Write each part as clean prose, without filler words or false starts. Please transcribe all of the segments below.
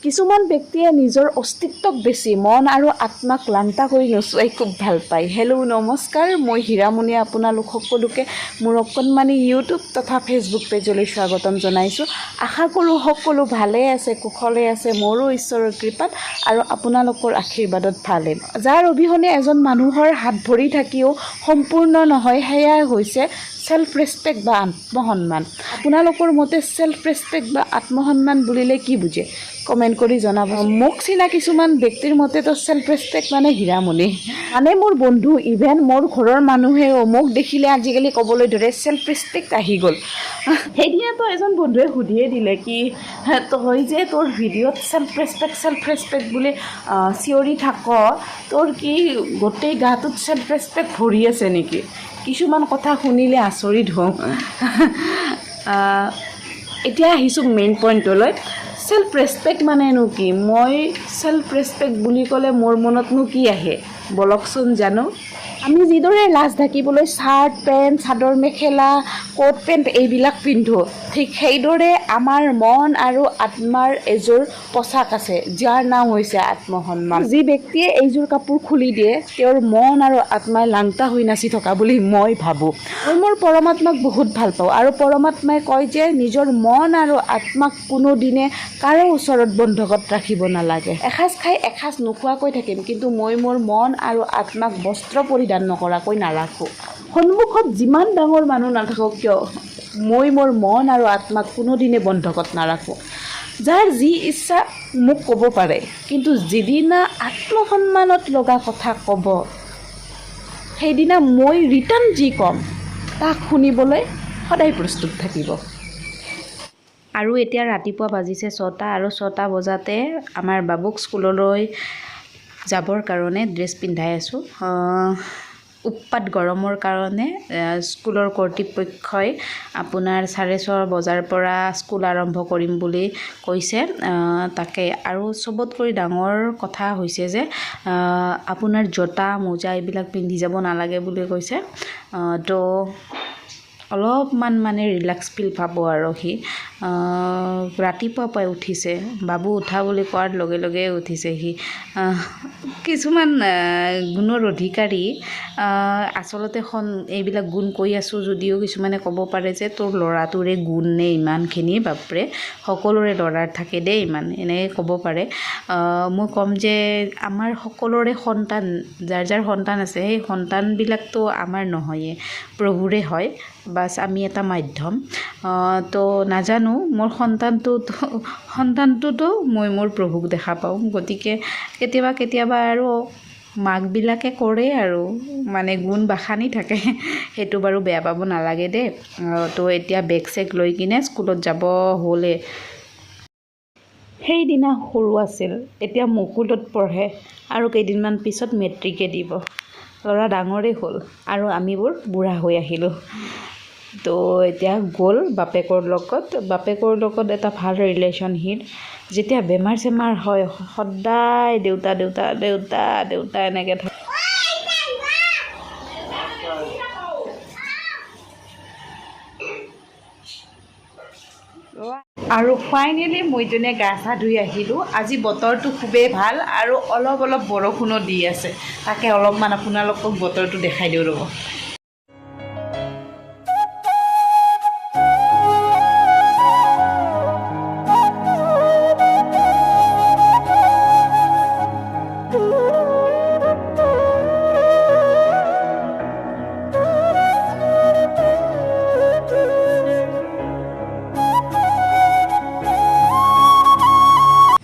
কিছুমান ব্যক্তিয়ে নিজৰ অস্তিত্বক বেছি মন আৰু আত্মাক লাংটা কৰি নচুৱাই খুব ভাল পায়। হেল্ল' নমস্কাৰ, মই হীৰামণি আপোনালোক সকলোকে মোৰ অকণমানি ইউটিউব তথা ফেচবুক পেজলৈ স্বাগতম জনাইছোঁ। আশা কৰোঁ সকলো ভালেই আছে, কুশলে আছে, মোৰো ঈশ্বৰৰ কৃপাত আৰু আপোনালোকৰ আশীৰ্বাদত ভালে। যাৰ অবিহনে এজন মানুহৰ হাত ভৰি থাকিও সম্পূৰ্ণ নহয়, সেয়াই হৈছে সেল্ফ ৰেচপেক্ট বা আত্মসন্মান। আপোনালোকৰ মতে সেল্ফ ৰেচপেক্ট বা আত্মসন্মান বুলিলে কি বুজে? কমেণ্ট কৰি জনাব। মোক চিনা কিছুমান ব্যক্তিৰ মতেতো সেল্ফ ৰেচপেক্ট মানে হীৰামণি, মানে মোৰ বন্ধু, ইভেন মোৰ ঘৰৰ মানুহেও মোক দেখিলে আজিকালি ক'বলৈ ধৰে সেল্ফ ৰেচপেক্ট আহি গ'ল। সেইদিনাতো এজন বন্ধুৱে সুধিয়ে দিলে কি তই যে তোৰ ভিডিঅ'ত সেল্ফ ৰেচপেক্ট বুলি চিঞৰি থাক, তোৰ কি গোটেই গাটোত সেল্ফ ৰেচপেক্ট ভৰি আছে নেকি? কিছুমান কথা শুনিলে আচৰিত হওঁ। এতিয়া আহিছোঁ মেইন পইণ্টলৈ। সেল্ফ ৰেচপেক্ট মানেনো কি? মই সেল্ফ ৰেচপেক্ট বুলি ক'লে মোৰ মনতনো কি আহে বলকচোন জানো। আমি যিদৰে লাজ ঢাকিবলৈ shirt pant, chador mekhela, coat pant এইবিলাক পিন্ধোঁ, ঠিক সেইদৰে আমাৰ মন আৰু আত্মাৰ এযোৰ পোচাক আছে, যাৰ নাম হৈছে আত্মসন্মান। যি ব্যক্তিয়ে এইযোৰ কাপোৰ খুলি দিয়ে, তেওঁৰ মন আৰু আত্মাই লাংটা হৈ নাচি থকা বুলি মই ভাবোঁ। মই মোৰ পৰমাত্মাক বহুত ভাল পাওঁ আৰু পৰমাত্মাই কয় যে নিজৰ মন আৰু আত্মাক কোনোদিনে কাৰো ওচৰত বন্ধকত ৰাখিব নালাগে। এসাঁজ খাই এসাঁজ নোখোৱাকৈ থাকিম, কিন্তু মই মোৰ মন আৰু আত্মাক বস্ত্ৰ পৰিধান নকৰাকৈ নাৰাখোঁ। সন্মুখত যিমান ডাঙৰ মানুহ নাথাকক কিয়, মই মোৰ মন আৰু আত্মাক কোনোদিনে বন্ধকত নাৰাখোঁ। যাৰ যি ইচ্ছা মোক ক'ব পাৰে, কিন্তু যিদিনা আত্মসন্মানত লগা কথা ক'ব, সেইদিনা মই ৰিটাৰ্ণ যি ক'ম তাক শুনিবলৈ সদায় প্ৰস্তুত থাকিব। আৰু এতিয়া ৰাতিপুৱা বাজিছে 6টা আৰু 6টা বজাতে আমাৰ বাবুক স্কুললৈ যাবৰ কাৰণে ড্ৰেছ পিন্ধাই আছোঁ। উৎপাত গৰমৰ কাৰণে স্কুলৰ কৰ্তৃপক্ষই আপোনাৰ 6:30 বজাৰ পৰা স্কুল আৰম্ভ কৰিম বুলি কৈছে। তাকে আৰু চবতকৈ ডাঙৰ কথা হৈছে যে আপোনাৰ জোতা মোজা এইবিলাক পিন্ধি যাব নালাগে বুলি কৈছে। তো অলপমান মানে ৰিলেক্স ফিল পাব আৰু সি ৰাতিপুৱা পাই উঠিছে। বাবু উঠা বুলি কোৱাৰ লগে লগে উঠিছে সি। কিছুমান গুণৰ অধিকাৰী, আচলতে এইবিলাক গুণ কৈ আছোঁ যদিও কিছুমানে ক'ব পাৰে যে তোৰ ল'ৰাটোৰে গুণ নে ইমানখিনি, বাপৰে সকলোৰে ল'ৰাৰ থাকে দেই ইমান, এনেকৈ ক'ব পাৰে। মই ক'ম যে আমাৰ সকলোৰে সন্তান, যাৰ যাৰ সন্তান আছে, সেই সন্তানবিলাকতো আমাৰ নহয়েই, প্ৰভুৰে হয়, বাছ আমি এটা মাধ্যম। তো নাজানো, মোৰ সন্তানটোতো মই মোৰ প্ৰভুক দেখা পাওঁ। গতিকে কেতিয়াবা আৰু মাকবিলাকে কৰে আৰু মানে গুণ বাখানি থাকে, সেইটো বাৰু বেয়া পাব নালাগে দেই। তো এতিয়া বেগ চেগ লৈ কিনে স্কুলত যাব হ'লে। সেইদিনা সৰু আছিল, এতিয়া মুকুলত পঢ়ে আৰু কেইদিনমান পিছত মেট্ৰিকে দিব। ল'ৰা ডাঙৰেই হ'ল আৰু আমিবোৰ বুঢ়া হৈ আহিলোঁ। তো এতিয়া গ'ল বাপেকৰ লগত এটা ভাল ৰিলেশ্যনশ্বিপ। যেতিয়া বেমাৰ চেমাৰ হয় সদায় দেউতা এনেকৈ থাকে। আৰু ফাইনেলি মইজনীয়ে গা চা ধুই আহিলোঁ। আজি বতৰটো খুবেই ভাল আৰু অলপ বৰষুণো দি আছে। তাকে অলপমান আপোনালোকক বতৰটো দেখাই দিওঁ ৰ'ব।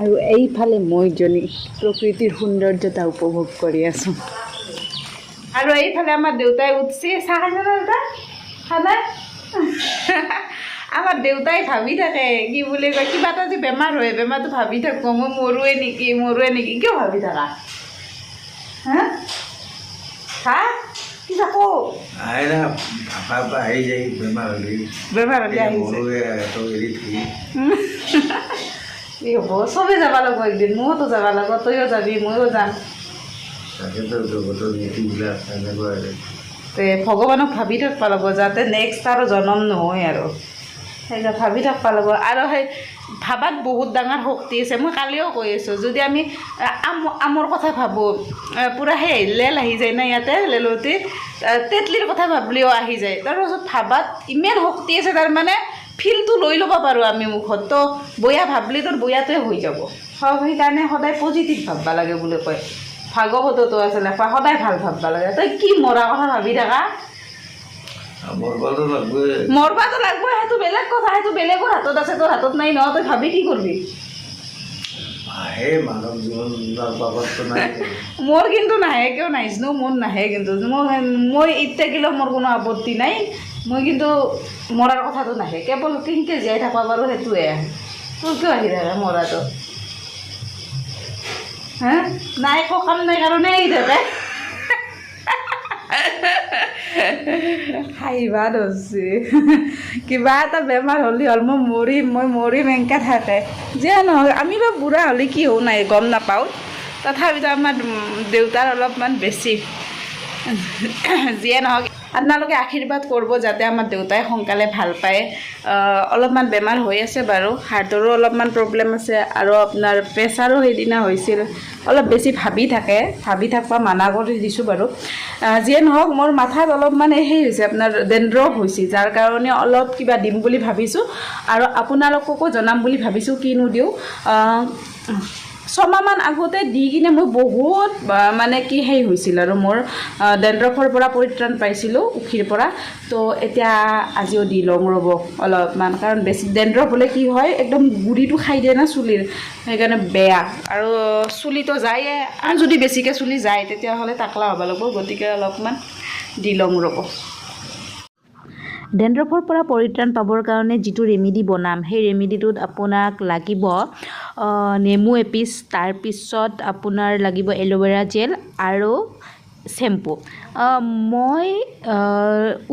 আৰু এইফালে মইজনী প্ৰকৃতিৰ সৌন্দৰ্যতা উপভোগ কৰি আছোঁ। আৰু এইফালে আমাৰ দেউতাই উঠছে। চাহ খাইছে না দেউতা? খানা? আমাৰ দেউতাই ভাবি থাকে কি বুলি কয়, কিবা এটা যে বেমাৰ হয়, বেমাৰটো ভাবি থাকোঁ মই মৰোৱে নেকি। কিয় ভাবি থাকা? হা হা কি থাকো বেমাৰ হ'লে আহিছে। কি হ'ব, চবেই যাব লাগিব একদিন। ময়োতো যাব লাগিব, তইও যাবি, ময়ো যাম। ভগৱানক ভাবি থাকিব লাগিব যাতে নেক্সট আৰু জন্ম নহয় আৰু। সেইটা ভাবি থাকবা লাগিব আৰু সেই ভাবাত বহুত ডাঙৰ শক্তি আছে মই কালিও কৈ আছোঁ যদি আমি আমৰ কথা ভাবোঁ পূৰা সেই লেল আহি যায় না ইয়াতে লেলতি তেতলিৰ কথা ভাবলিও আহি যায় তাৰপাছত ভাবাত ইমান শক্তি আছে তাৰমানে ফিলটো লৈ ল'ব পাৰোঁ আমি মুখত তো বয়া ভাবলি তোৰ বয়াটোৱে হৈ যাব সেইকাৰণে সদায় পজিটিভ ভাববা লাগে বুলি কয় ভাগৱততো আছে লেখা সদায় ভাল ভাববা লাগে তই কি মৰা কথা ভাবি থাকা মৰবাতো লাগবই সেইটো বেলেগ কথা সেইটো বেলেগৰ হাতত আছে তোৰ হাতত নাই ন তই ভাবি কি কৰিবি মোৰ কিন্তু নাহে কিয় নাহিছিলোঁ মোৰ নাহে কিন্তু মই এতিয়া গিলেও মোৰ কোনো আপত্তি নাই মই কিন্তু মৰাৰ কথাটো নাহে কেৱল কেনেকৈ জীয়াই থাকিব পাৰোঁ সেইটোৱে আহে তোৰ কিয় আহি থাকে মৰাটো হা নাই একো কাম নাই কাৰণে আহি থাকে হাঁহিবা ধৰছি কিবা এটা বেমাৰ হ'লে হ'ল মই মৰিম এনেকৈ থাকে যিয়ে নহওক আমি বা বুঢ়া হ'লে কি হোৱা নাই গম নাপাওঁ তথাপিতো আমাৰ দেউতাৰ অলপমান বেছি যিয়ে নহওক আপোনালোকে আশীৰ্বাদ কৰিব যাতে আমাৰ দেউতাই সোনকালে ভাল পায় অলপমান বেমাৰ হৈ আছে বাৰু হাৰ্টৰো অলপমান প্ৰব্লেম আছে আৰু আপোনাৰ প্ৰেছাৰো সেইদিনা হৈছিল অলপ বেছি ভাবি থাকিব মানা কৰি দিছোঁ বাৰু যিয়ে নহওক মোৰ মাথাত অলপমান সেই হৈছে আপোনাৰ ডেণ্ড্ৰফ হৈছে যাৰ কাৰণে অলপ কিবা দিম বুলি ভাবিছোঁ আৰু আপোনালোককো জনাম বুলি ভাবিছোঁ কিনো দিওঁ ছমাহমান আগতে দি কিনে মই বহুত মানে কি সেই হৈছিল আৰু মোৰ ডেণ্ড্ৰফৰ পৰা পৰিত্ৰাণ পাইছিলোঁ উখিৰ পৰা তো এতিয়া আজিও দি লওঁ ৰ'ব অলপমান কাৰণ বেছি ডেণ্ড্ৰফ হ'লে কি হয় একদম গুৰিটো খাই দিয়ে না চুলিৰ সেইকাৰণে বেয়া আৰু চুলিটো যায়ে আৰু যদি বেছিকৈ চুলি যায় তেতিয়াহ'লে টাকলা হ'ব লাগিব গতিকে অলপমান দি লওঁ ৰ'ব ডেণ্ড্ৰফৰ পৰা পৰিত্ৰাণ পাবৰ কাৰণে যিটো ৰেমেডি বনাম সেই ৰেমেডিটোত আপোনাক লাগিব নেমু এপিচ তাৰপিছত আপোনাৰ লাগিব এল'ভেৰা জেল আৰু শ্বেম্পু মই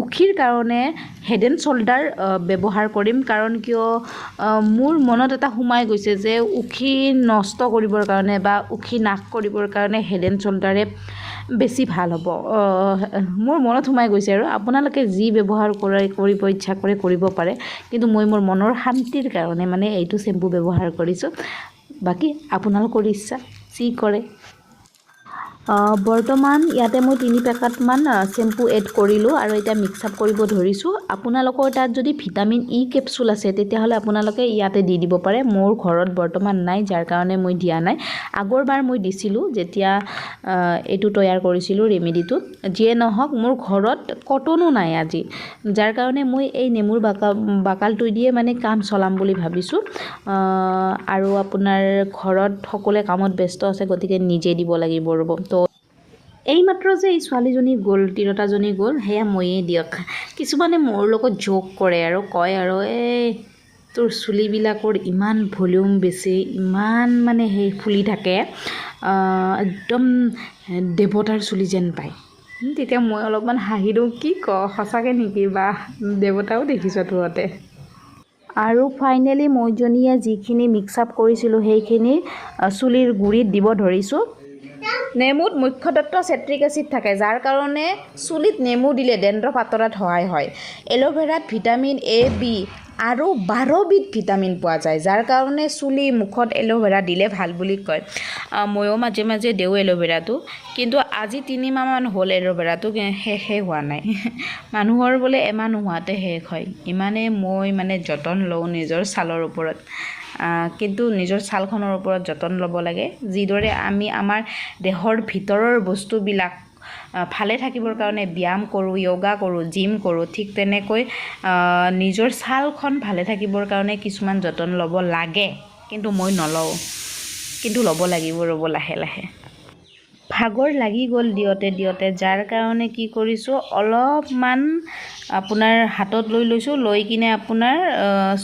উখিৰ কাৰণে হেড এণ্ড শ্ব'ল্ডাৰ ব্যৱহাৰ কৰিম কাৰণ কিয় মোৰ মনত এটা সোমাই গৈছে যে উখি নষ্ট কৰিবৰ কাৰণে বা উখি নাশ কৰিবৰ কাৰণে হেড এণ্ড শ্ব'ল্ডাৰে বেছি ভাল হ'ব মোৰ মনত সোমাই গৈছে আৰু আপোনালোকে যি ব্যৱহাৰ কৰিব ইচ্ছা কৰে কৰিব পাৰে কিন্তু মই মোৰ মনৰ শান্তিৰ কাৰণে মানে এইটো শ্বেম্পু ব্যৱহাৰ কৰিছোঁ বাকী আপোনালোকৰ ইচ্ছা যি কৰে বৰ্তমান ইয়াতে মই 3 পেকেটমান শ্বেম্পু এড কৰিলোঁ আৰু এতিয়া মিক্স আপ কৰিব ধৰিছোঁ আপোনালোকৰ তাত যদি ভিটামিন ই কেপচুল আছে তেতিয়াহ'লে আপোনালোকে ইয়াতে দি দিব পাৰে মোৰ ঘৰত বৰ্তমান নাই যাৰ কাৰণে মই দিয়া নাই আগৰবাৰ মই দিছিলোঁ যেতিয়া এইটো তৈয়াৰ কৰিছিলোঁ ৰেমেডিটো যিয়ে নহওক মোৰ ঘৰত কটনো নাই আজি যাৰ কাৰণে মই এই নেমুৰ বাকালটো দিয়ে মানে কাম চলাম বুলি ভাবিছোঁ আৰু আপোনাৰ ঘৰত সকলোৱে কামত ব্যস্ত আছে গতিকে নিজে দিব লাগিব ৰ'ব তো এইমাত্ৰ যে এই ছোৱালীজনী গ'ল তিৰোতাজনী গ'ল সেয়া ময়েই দিয়ক কিছুমানে মোৰ লগত জোক কৰে আৰু কয় আৰু এই তোৰ চুলিবিলাকৰ ইমান ভলিউম বেছি ইমান মানে সেই ফুলি থাকে একদম দেৱতাৰ চুলি যেন পায় তেতিয়া মই অলপমান হাঁহি দিওঁ কি ক সঁচাকৈ নেকি বা দেৱতাও দেখিছ তোৰতে আৰু ফাইনেলি মইজনীয়ে যিখিনি মিক্স আপ কৰিছিলোঁ সেইখিনি চুলিৰ গুৰিত দিব ধৰিছোঁ নেমুত মুখ্যতত্ব চেট্ৰিক এচিড থাকে যাৰ কাৰণে চুলিত নেমু দিলে ডেণ্ড্ৰফ আঁতৰাত সহায় হয় এল'ভেৰাত ভিটামিন এ বি আৰু 12 বিধ ভিটামিন পোৱা যায় যাৰ কাৰণে চুলি মুখত এল'ভেৰা দিলে ভাল বুলি কয় ময়ো মাজে মাজে দিওঁ এল'ভেৰাটো কিন্তু আজি 3 মাহমান হ'ল এল'ভেৰাটো শেষে হোৱা নাই মানুহৰ বোলে এমাহ নোহোৱাতে শেষ হয় ইমানে মই মানে যতন লওঁ নিজৰ ছালৰ ওপৰত কিন্তু নিজৰ ছালখনৰ ওপৰত যতন ল'ব লাগে যিদৰে আমি আমাৰ দেহৰ ভিতৰৰ বস্তুবিলাক ভালে থাকিবৰ কাৰণে ব্যায়াম কৰোঁ য়োগা কৰোঁ জিম কৰোঁ ঠিক তেনেকৈ নিজৰ ছালখন ভালে থাকিবৰ কাৰণে কিছুমান যতন ল'ব লাগে কিন্তু মই নলওঁ কিন্তু ল'ব লাগিব ৰ'ব লাহে লাহে ভাগৰ লাগি গ'ল দিওঁতে যাৰ কাৰণে কি কৰিছোঁ অলপমান আপোনাৰ হাতত লৈ লৈছোঁ লৈ কিনে আপোনাৰ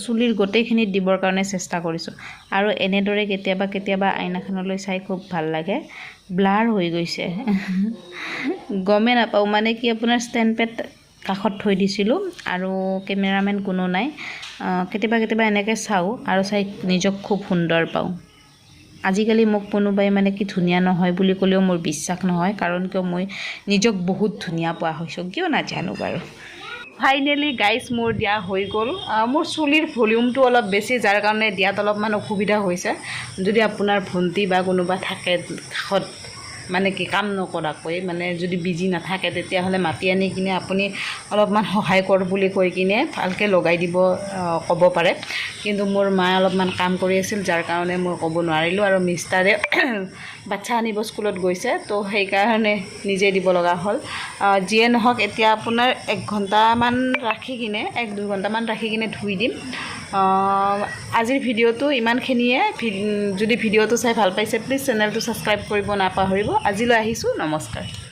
চুলিৰ গোটেইখিনিত দিবৰ কাৰণে চেষ্টা কৰিছোঁ আৰু এনেদৰে কেতিয়াবা আইনাখনলৈ চাই খুব ভাল লাগে ব্লাৰ হৈ গৈছে গমে নাপাওঁ মানে কি আপোনাৰ ষ্টেণ্ড পেড কাষত থৈ দিছিলোঁ আৰু কেমেৰামেন কোনো নাই কেতিয়াবা এনেকৈ চাওঁ আৰু চাই নিজক খুব সুন্দৰ পাওঁ আজিকালি মোক কোনোবাই মানে কি ধুনীয়া নহয় বুলি ক'লেও মোৰ বিশ্বাস নহয় কাৰণ কিয় মই নিজক বহুত ধুনীয়া পোৱা হৈছোঁ কিয় নাজানো বাৰু ফাইনেলি গাইজ মোৰ দিয়া হৈ গ'ল মোৰ চুলিৰ ভলিউমটো অলপ বেছি যাৰ কাৰণে দিয়াত অলপমান অসুবিধা হৈছে যদি আপোনাৰ ভণ্টি বা কোনোবা থাকে কাষত মানে কি কাম নকৰাকৈ মানে যদি বিজি নাথাকে তেতিয়াহ'লে মাতি আনি কিনে আপুনি অলপমান সহায় কৰ বুলি কৈ কিনে ভালকৈ লগাই দিব ক'ব পাৰে কিন্তু মোৰ মায়ে অলপমান কাম কৰি আছিল যাৰ কাৰণে মই ক'ব নোৱাৰিলোঁ আৰু মিষ্টাৰে বাচ্চা আনিব স্কুলত গৈছে তো সেইকাৰণে নিজে দিব লগা হ'ল যিয়ে নহওক এতিয়া আপোনাৰ 1 ঘণ্টামান ৰাখি কিনে 1-2 ঘণ্টামান ৰাখি কিনে ধুই দিম আজিৰ ভিডিঅ'টো ইমানখিনিয়ে যদি ভিডিঅ'টো চাই ভাল পাইছে প্লিজ চেনেলটো ছাবস্ক্ৰাইব কৰিব নাপাহৰিব আজিলৈ আহিছোঁ নমস্কাৰ